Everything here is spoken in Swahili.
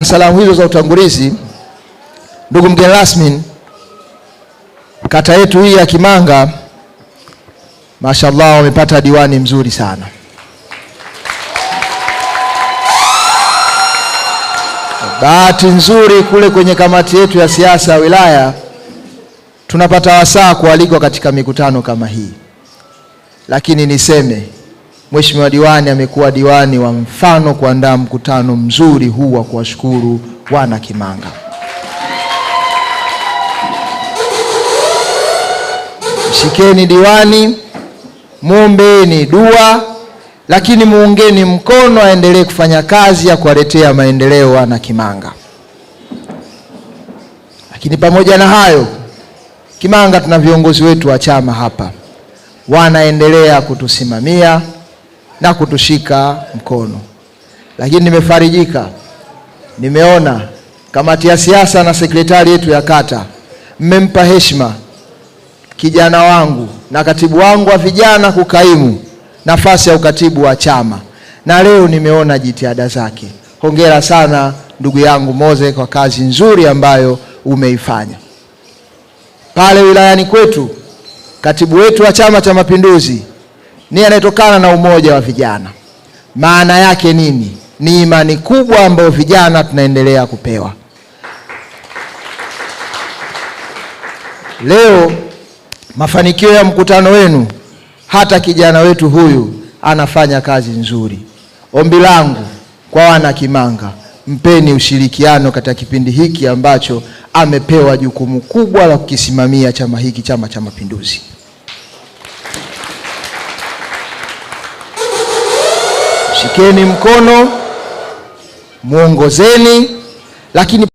Salamu hizo za utangulizi, ndugu mgeni rasmi, kata yetu hii ya Kimanga mashallah wamepata diwani mzuri sana. Bahati nzuri kule kwenye kamati yetu ya siasa ya wilaya tunapata wasaa kualikwa katika mikutano kama hii. Lakini niseme Mheshimiwa diwani amekuwa diwani wa mfano kuandaa mkutano mzuri huu wa kuwashukuru wana Kimanga. Mshikeni diwani, muombeeni dua, lakini muungeni mkono aendelee kufanya kazi ya kuwaletea maendeleo wana Kimanga. Lakini pamoja na hayo, Kimanga tuna viongozi wetu wa chama hapa wanaendelea kutusimamia na kutushika mkono. Lakini nimefarijika, nimeona kamati ya siasa na sekretari yetu ya kata mmempa heshima kijana wangu na katibu wangu wa vijana kukaimu nafasi ya ukatibu wa chama, na leo nimeona jitihada zake. Hongera sana ndugu yangu Moze kwa kazi nzuri ambayo umeifanya. Pale wilayani kwetu katibu wetu wa Chama cha Mapinduzi ni anayetokana na umoja wa vijana. Maana yake nini? Ni imani kubwa ambayo vijana tunaendelea kupewa. Leo mafanikio ya mkutano wenu, hata kijana wetu huyu anafanya kazi nzuri. Ombi langu kwa wana Kimanga, mpeni ushirikiano katika kipindi hiki ambacho amepewa jukumu kubwa la kukisimamia chama hiki, Chama cha Mapinduzi. Shikeni mkono, muongozeni, lakini